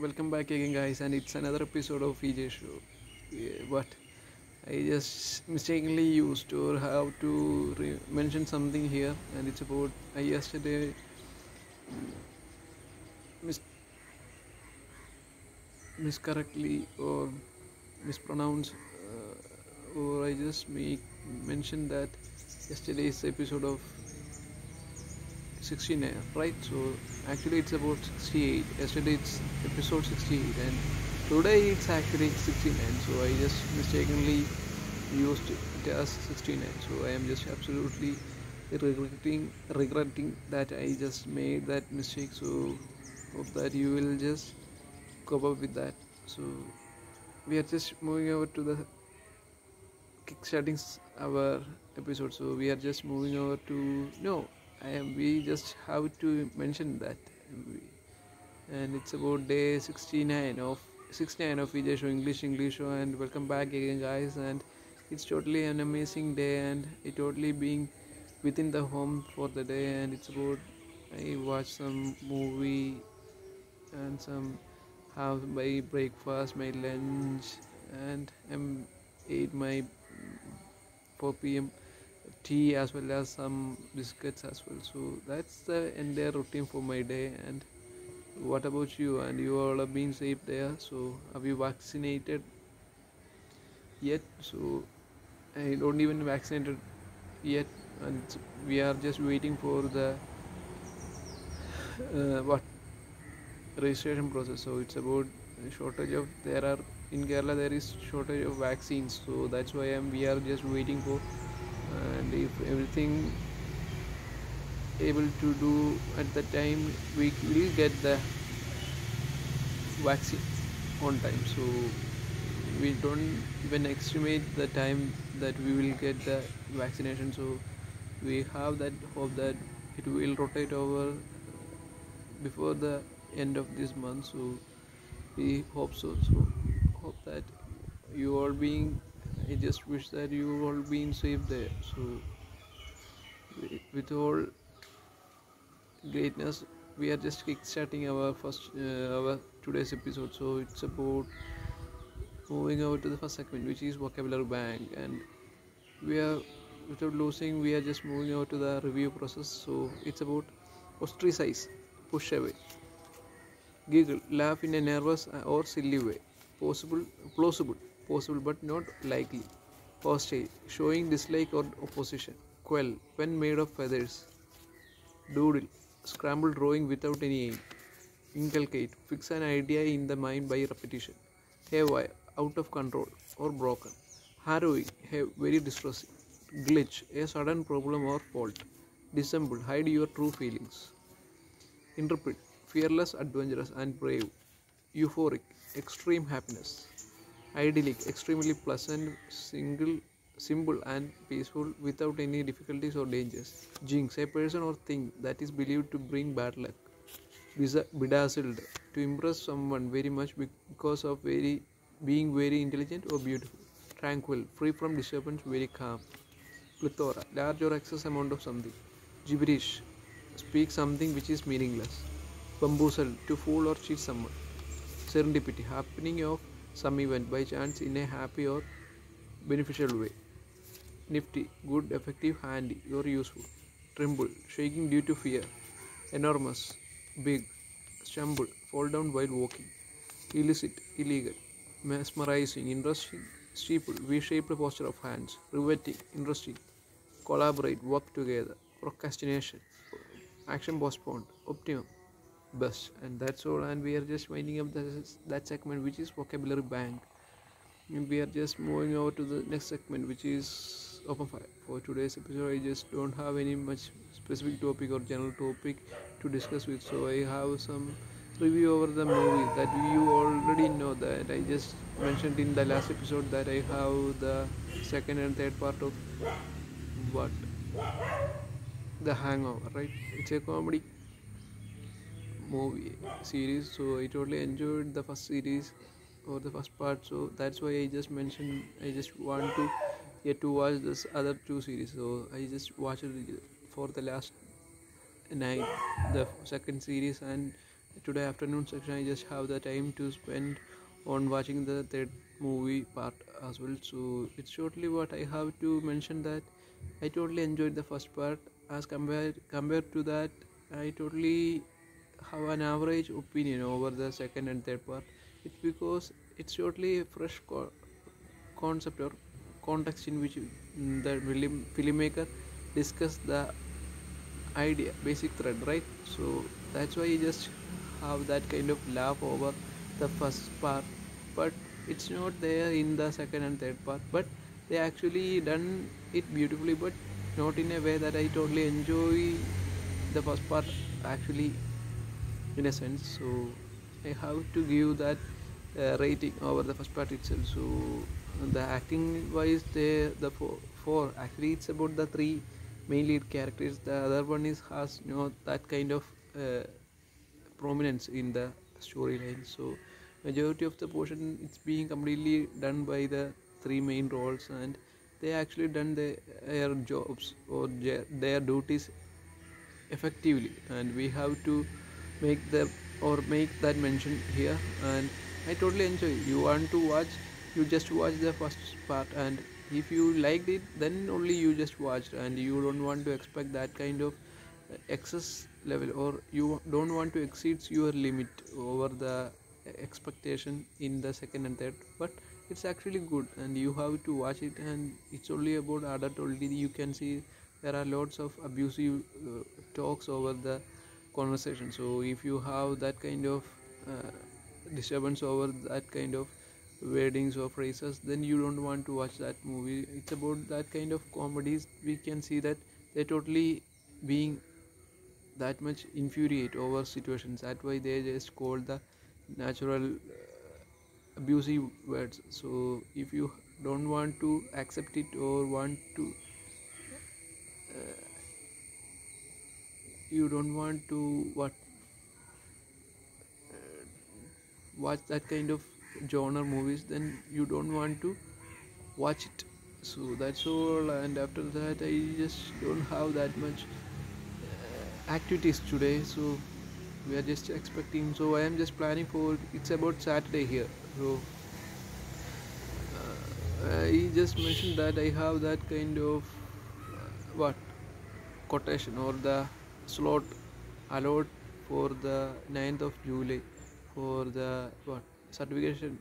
Welcome back again, guys, and it's another episode of VJ Show. Yeah, but I just mistakenly used or have to mention something here, and it's about I yesterday mis- miscorrectly or mispronounced, or I just make mention that yesterday's episode of 69, right? So actually it's about 68. Yesterday it's episode 68, and today it's actually 69. So I just mistakenly used it as 69. So I am just absolutely regretting that I just made that mistake. So hope that you will just cope up with that. So we are just moving over to the kickstarting our episode. So we are just moving over to no. I am. We just have to mention that, and it's about day 69 of Vijay Show English Show, and welcome back again, guys. And it's totally an amazing day, and it totally being within the home for the day, and it's about I watched some movie and some have my breakfast, my lunch, and ate my 4 p.m. tea as well as some biscuits as well. So that's the entire routine for my day. And what about you? And you all have been safe there. So have you vaccinated yet? So I don't even vaccinated yet, and we are just waiting for the what registration process. So it's about shortage of there are in Kerala there is shortage of vaccines. So that's why we are just waiting for, and if everything able to do at the time, we will get the vaccine on time. So we don't even estimate the time that we will get the vaccination. So we have that hope that it will rotate over before the end of this month. So we hope so. So hope that you all being, I just wish that you all being safe there. So with all greatness, we are just kickstarting our first our today's episode. So it's about moving over to the first segment, which is vocabulary bank, and we are without losing, we are just moving over to the review process. So it's about ostracize, push away, giggle, laugh in a nervous or silly way, possible, plausible, possible but not likely, hostile, showing dislike or opposition, quell, pen made of feathers, doodle, scramble drawing without any aim, inculcate, fix an idea in the mind by repetition, haywire, out of control or broken, harrowing, very distressing, glitch, a sudden problem or fault, dissemble, hide your true feelings, interpret, fearless, adventurous, and brave, euphoric, extreme happiness, idyllic, extremely pleasant, single, simple, and peaceful without any difficulties or dangers, jinx, a person or thing that is believed to bring bad luck, bedazzled, to impress someone very much because of being very intelligent or beautiful, tranquil, free from disturbance, very calm, plethora, large or excess amount of something, gibberish, speak something which is meaningless, bamboozle, to fool or cheat someone, serendipity, happening of some event by chance in a happy or beneficial way, nifty, good, effective, handy, or useful, tremble, shaking due to fear, enormous, big, stumble, fall down while walking, illicit, illegal, mesmerizing, interesting, steeple, V-shaped posture of hands, riveting, interesting, collaborate, work together, procrastination, action postponed, optimum, best. And that's all. And we are just winding up that segment, which is vocabulary bank. And we are just moving over to the next segment, which is open fire. For today's episode, I just don't have any much specific topic or general topic to discuss with. So I have some review over the movie that you already know, that I just mentioned in the last episode, that I have the second and third part of what the Hangover, right? It's a comedy movie series. So I totally enjoyed the first series or the first part. So that's why I just mentioned I just want to get to watch this other two series. So I just watched it for the last night, the second series, and today afternoon section I just have the time to spend on watching the third movie part as well. So it's shortly what I have to mention that I totally enjoyed the first part. As compared to that, I totally have an average opinion over the second and third part. It's because it's totally a fresh concept or context in which the filmmaker discussed the idea, basic thread, right? So that's why you just have that kind of laugh over the first part, but it's not there in the second and third part. But they actually done it beautifully, but not in a way that I totally enjoy the first part actually, in a sense. So I have to give that rating over the first part itself. So the acting wise, the four actually it's about the three main lead characters. The other one is has that kind of prominence in the storyline. So majority of the portion it's being completely done by the three main roles, and they actually done their jobs or their duties effectively, and we have to make them or make that mention here. And I totally enjoy. You want to watch, you just watch the first part, and if you liked it, then only you just watched, and you don't want to expect that kind of excess level, or you don't want to exceed your limit over the expectation in the second and third. But it's actually good, and you have to watch it, and it's only about adult only. You can see there are lots of abusive talks over the conversation. So if you have that kind of uh, disturbance over that kind of weddings or phrases, then you don't want to watch that movie. It's about that kind of comedies. We can see that they're totally being that much infuriate over situations. That's why they just call the natural abusive words. So if you don't want to accept it or want to you don't want to watch that kind of genre movies, then you don't want to watch it. So that's all, and after that I just don't have that much activities today. So we are just expecting, so I am just planning for, it's about Saturday here. So I just mentioned that I have that kind of what quotation or the slot allowed for the 9th of July for the what certification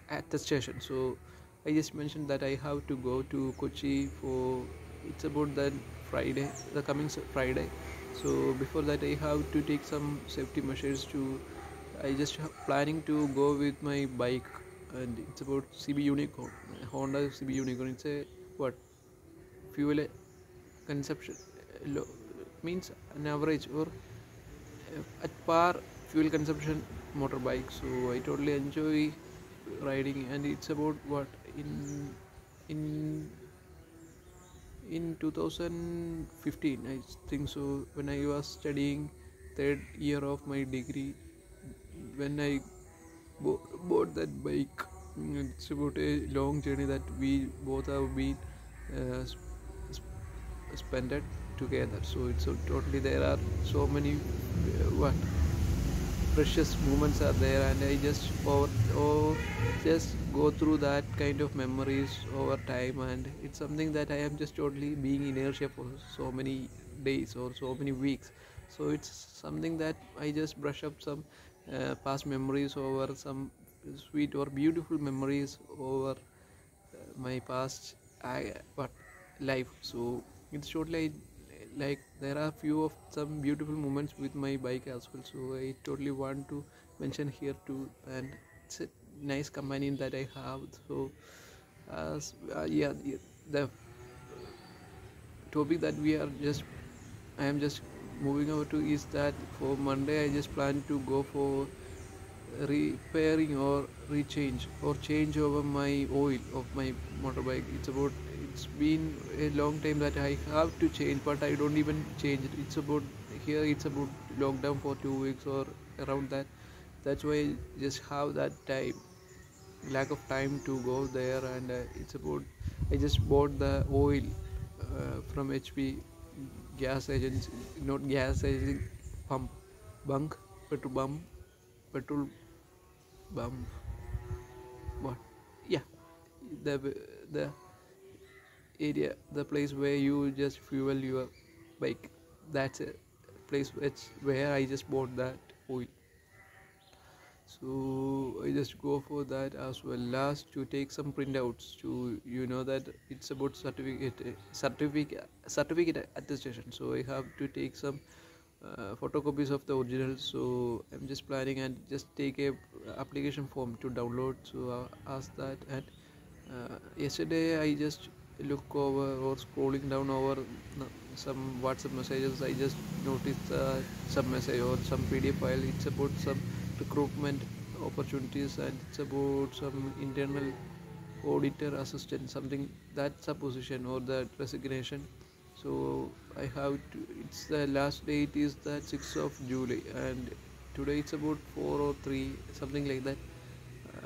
attestation. So I just mentioned that I have to go to Kochi for, it's about that Friday, the coming Friday. So before that I have to take some safety measures to, I just planning to go with my bike, and it's about CB Unicorn, Honda CB Unicorn. It's a what fuel consumption low, means an average or at par fuel consumption motorbike. So I totally enjoy riding, and it's about what in in 2015 I think so, when I was studying third year of my degree, when I bought that bike. It's about a long journey that we both have been uh, spent it together. So it's so totally, there are so many what precious moments are there, and I just just go through that kind of memories over time, and it's something that I am just totally being inertia for so many days or so many weeks. So it's something that I just brush up some past memories over some sweet or beautiful memories over my past what life. So it's totally like there are few of some beautiful moments with my bike as well. So I totally want to mention here too, and it's a nice companion that I have. So as the topic that we are just I am just moving over to is that for Monday I just plan to go for repairing or rechange or change over my oil of my motorbike. It's been a long time that I have to change, but I don't even change it. It's about here, it's about lockdown for 2 weeks or around that. That's why I just have that time, lack of time to go there, and it's about I just bought the oil from HP gas agency, not gas agency, pump bunk. petrol bump, petrol bump, what? Yeah, the the area, the place where you just fuel your bike. That's a place where I just bought that oil. So I just go for that as well as to take some printouts to that it's about certificate attestation. So I have to take some photocopies of the original. So I'm just planning and just take a application form to download. So I ask that. And yesterday I just look over or scrolling down over some WhatsApp messages. I just noticed some message or some PDF file. It's about some recruitment opportunities, and it's about some internal auditor assistant, something that's a position or that resignation. So I have to, it's the last date is the 6th of July, and today it's about 4 or 3, something like that.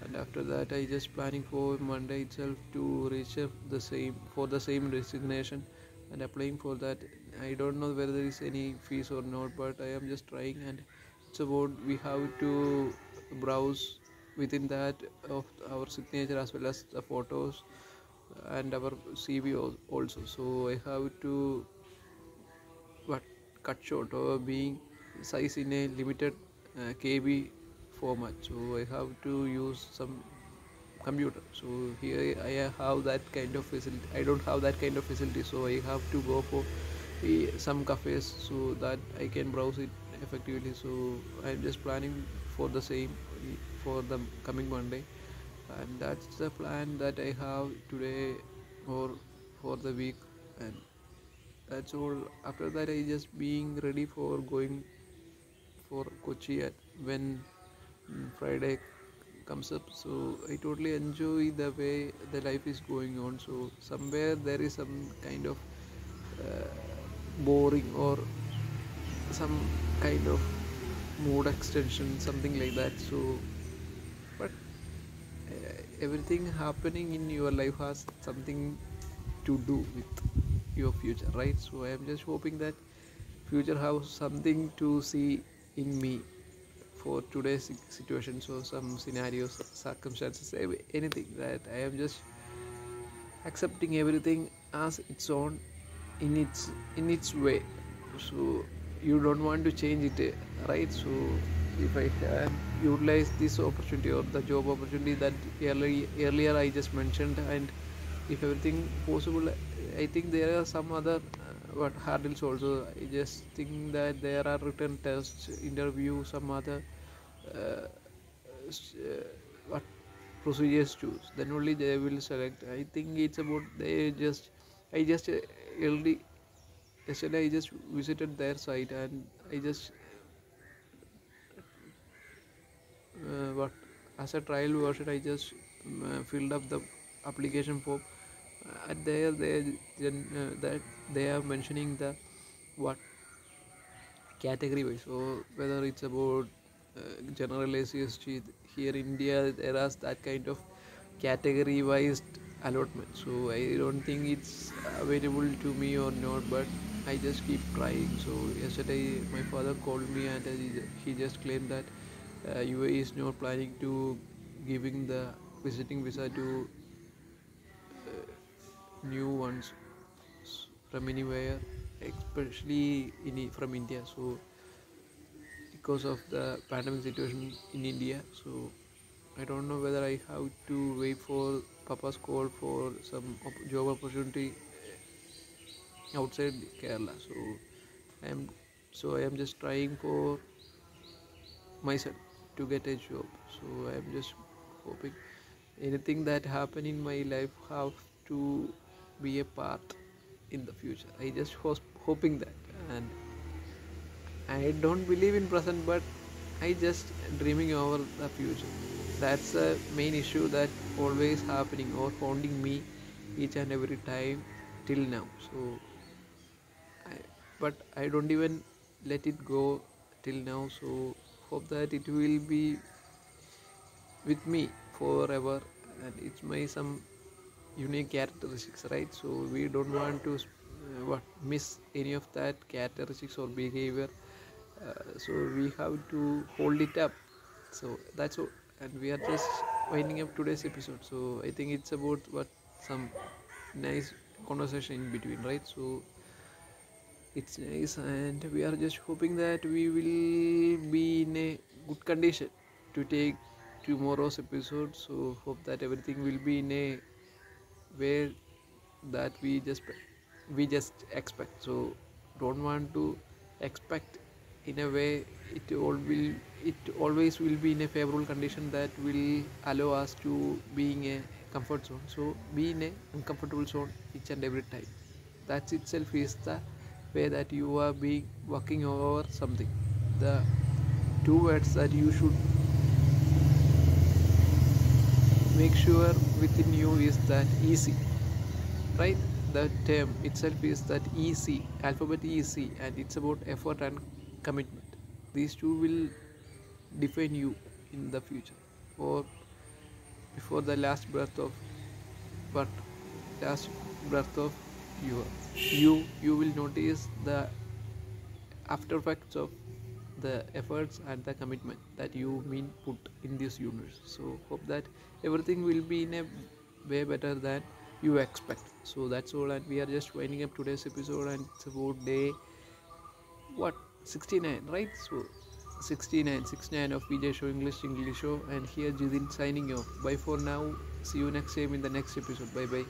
And after that I just planning for Monday itself to reach the same for the same resignation and applying for that. I don't know whether there is any fees or not, but I am just trying. And it's about we have to browse within that of our signature as well as the photos and our CV also. So I have to what cut short or being size in a limited KB format. So I have to use some computer. So here I have that kind of facility. I don't have that kind of facility, so I have to go for some cafes so that I can browse it effectively. So I'm just planning for the same for the coming Monday, and that's the plan that I have today or for the week. And that's all. After that I just being ready for going for Kochi when Friday comes up. So I totally enjoy the way the life is going on. So somewhere there is some kind of uh, boring or some kind of mood extension, something like that. So but everything happening in your life has something to do with your future, right? So I am just hoping that future has something to see in me for today's situation. So some scenarios, circumstances, anything that I am just accepting everything as its own in its way. So you don't want to change it, right? So if I can utilize this opportunity or the job opportunity that earlier I just mentioned, and if everything possible, I think there are some other what hurdles also. I just think that there are written tests, interview, some other uh, what procedures choose, then only they will select. I think it's about they just I just LD yesterday I just visited their site, and I just what as a trial version I just filled up the application form. At there that they are mentioning the what category wise. So whether it's about general ACST, here in India there is that kind of category wise allotment. So I don't think it's available to me or not, but I just keep trying. So yesterday my father called me, and he just claimed that UAE is not planning to giving the visiting visa to new ones from anywhere, especially from India. So because of the pandemic situation in India, so I don't know whether I have to wait for Papa's call for some job opportunity outside Kerala. I am I am just trying for myself to get a job. So I am just hoping anything that happen in my life have to be a part in the future. I just hoping that. And I don't believe in present, but I just dreaming over the future. That's the main issue that always happening or haunting me each and every time till now. So I, but I don't even let it go till now. So hope that it will be with me forever, and it's my some unique characteristics, right? So we don't want to what miss any of that characteristics or behavior So we have to hold it up. So that's all, and we are just winding up today's episode. So I think it's about what some nice conversation in between, right? So it's nice, and we are just hoping that we will be in a good condition to take tomorrow's episode. So hope that everything will be in a way that we just expect. So don't want to expect in a way it always will be in a favorable condition that will allow us to being a comfort zone. So be in a uncomfortable zone each and every time. That itself is the way that you are being working over something. The two words that you should make sure within you is that easy, right? The term itself is that EC, alphabet EC, and it's about effort and commitment. These two will define you in the future, or before the last breath of but last breath of your you will notice the after effects of the efforts and the commitment that you mean put in this universe. So hope that everything will be in a way better than you expect. So that's all, and we are just winding up today's episode, and it's about day what 69, right? So 69 of PJ Show English Show, and here Jidin signing off. Bye for now. See you next time in the next episode. Bye bye.